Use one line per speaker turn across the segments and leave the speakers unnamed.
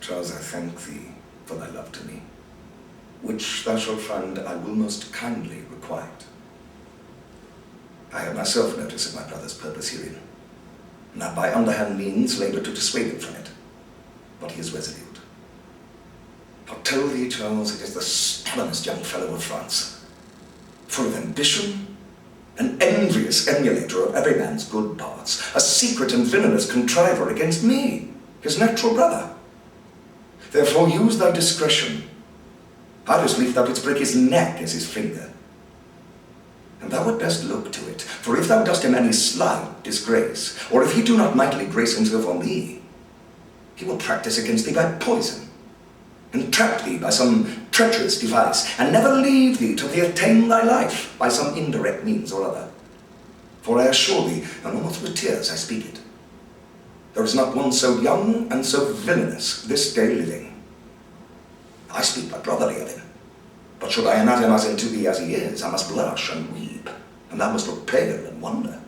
Charles, I thank thee for thy love to me, which thou shalt find I will most kindly requite. I have myself notice of my brother's purpose herein, and have by underhand means laboured to dissuade him from it, but he is resolute. I'll tell thee, Charles, it is the stubbornest young fellow of France, full of ambition, an envious emulator of every man's good parts, a secret and villainous contriver against me, his natural brother. Therefore use thy discretion. I'd as lief thou didst break his neck as his finger. And thou wert best look to it, for if thou dost him any slight disgrace, or if he do not mightily grace himself on thee, he will practice against thee by poison, entrap thee by some treacherous device, and never leave thee till he attain thy life by some indirect means or other. For I assure thee, and almost with tears I speak it, there is not one so young and so villainous this day living. I speak but brotherly of him, but should I anatomize him to thee as he is, I must blush and weep, and thou must look pale and wonder.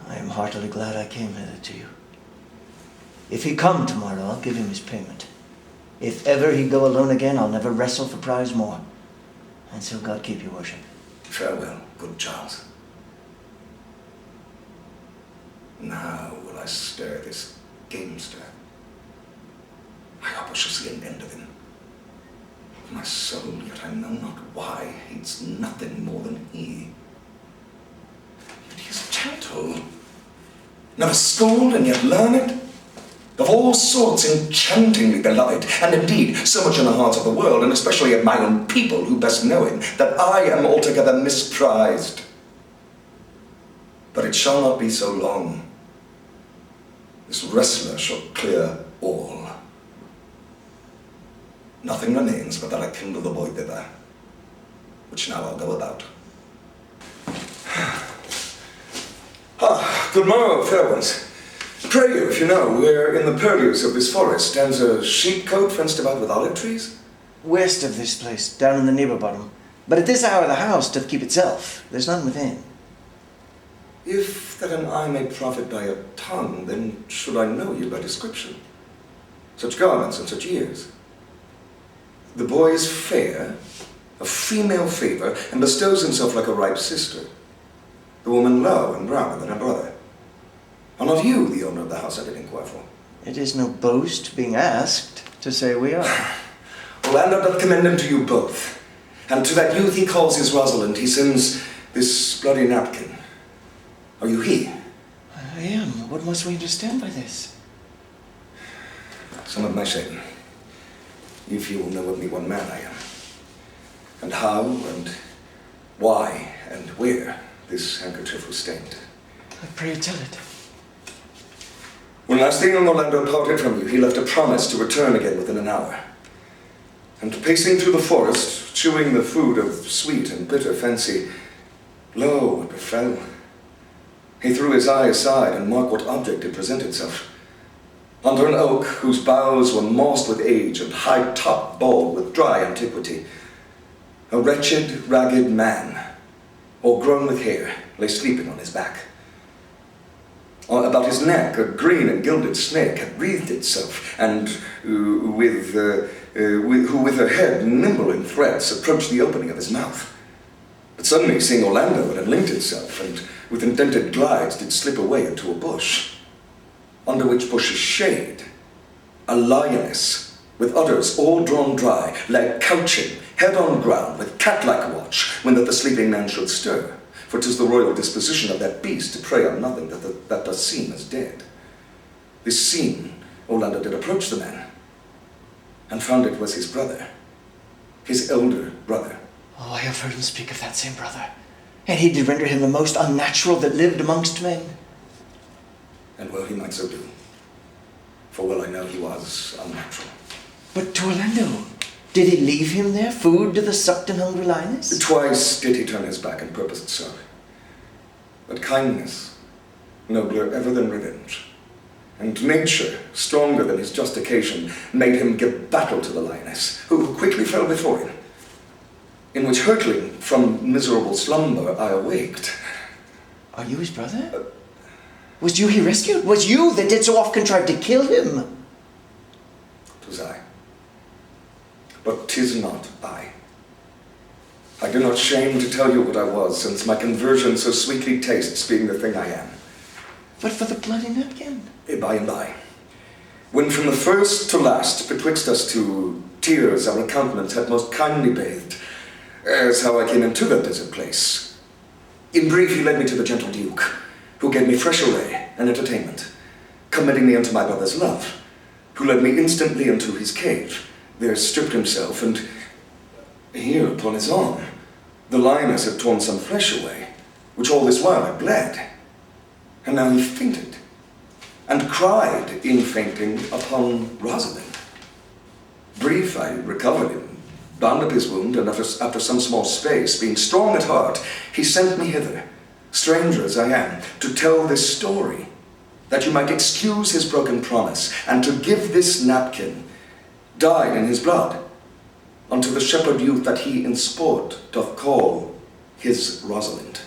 I am heartily glad I came hither to you. If he come tomorrow, I'll give him his payment. If ever he go alone again, I'll never wrestle for prize more. And so God keep your worship.
Farewell, good Charles. Now will I stir this gamester. I hope I shall see an end of him. My soul, yet I know not why, hates nothing more than he. Yet he is gentle, never schooled and yet learned, of all sorts enchantingly beloved, and indeed so much in the hearts of the world, and especially of my own people who best know him, that I am altogether misprized. But it shall not be so long. This wrestler shall clear all. Nothing remains but that I kindle the boy thither, which now I'll go about. Good morrow, fair ones. Pray you, if you know, where in the purlieus of this forest stands a sheepcote fenced about with olive trees?
West of this place, down in the neighbour bottom. But at this hour the house doth keep itself. There's none within.
If that an eye may profit by a tongue, then should I know you by description. Such garments and such ears. The boy is fair, of female favour, and bestows himself like a ripe sister. The woman low and browner than her brother. Are not you the owner of the house I did inquire for?
It is no boast, being asked, to say we are.
Orlando doth commend him to you both, and to that youth he calls his Rosalind he sends this bloody napkin. Are you he?
I am. What must we understand by this?
Some of my shame. If you will know of me one man I am, and how and why and where this handkerchief was stained.
I pray tell it.
When last young Orlando parted from you, he left a promise to return again within an hour. And pacing through the forest, chewing the food of sweet and bitter fancy, lo, it befell. He threw his eye aside and marked what object did present itself. Under an oak whose boughs were mossed with age and high-topped bald with dry antiquity, a wretched, ragged man, o'ergrown with hair, lay sleeping on his back. About his neck, a green and gilded snake had wreathed itself, and who with her head nimble in threads approached the opening of his mouth. But suddenly, seeing Orlando, it unlinked itself, and with indented glides did slip away into a bush, under which bush's shade, a lioness, with udders all drawn dry, lay couching, head on ground, with cat-like watch, when that the sleeping man should stir. For 'tis the royal disposition of that beast to prey on nothing that does seem as dead. This seen, Orlando did approach the man, and found it was his brother, his elder brother.
Oh, I have heard him speak of that same brother, and he did render him the most unnatural that lived amongst men.
And well he might so do, for well I know he was unnatural.
But to Orlando, did he leave him there, food to the sucked and hungry lioness?
Twice did he turn his back and purposed so. But kindness, nobler ever than revenge, and nature, stronger than his just occasion, made him give battle to the lioness, who quickly fell before him, in which hurtling from miserable slumber I awaked.
Are you his brother? Was you he rescued? Was you that did so oft contrive to kill him?
but 'tis not I. I do not shame to tell you what I was, since my conversion so sweetly tastes being the thing I am.
But for the bloody napkin?
By and by. When from the first to last, betwixt us two, tears our countenance had most kindly bathed, as how I came into that desert place. In brief, he led me to the gentle Duke, who gave me fresh array and entertainment, committing me unto my brother's love, who led me instantly into his cave, there stripped himself, and here upon his arm, the lioness had torn some flesh away, which all this while had bled. And now he fainted, and cried in fainting upon Rosalind. Brief, I recovered him, bound up his wound, and after some small space, being strong at heart, he sent me hither, stranger as I am, to tell this story, that you might excuse his broken promise, and to give this napkin, dyed in his blood, unto the shepherd youth that he in sport doth call his Rosalind.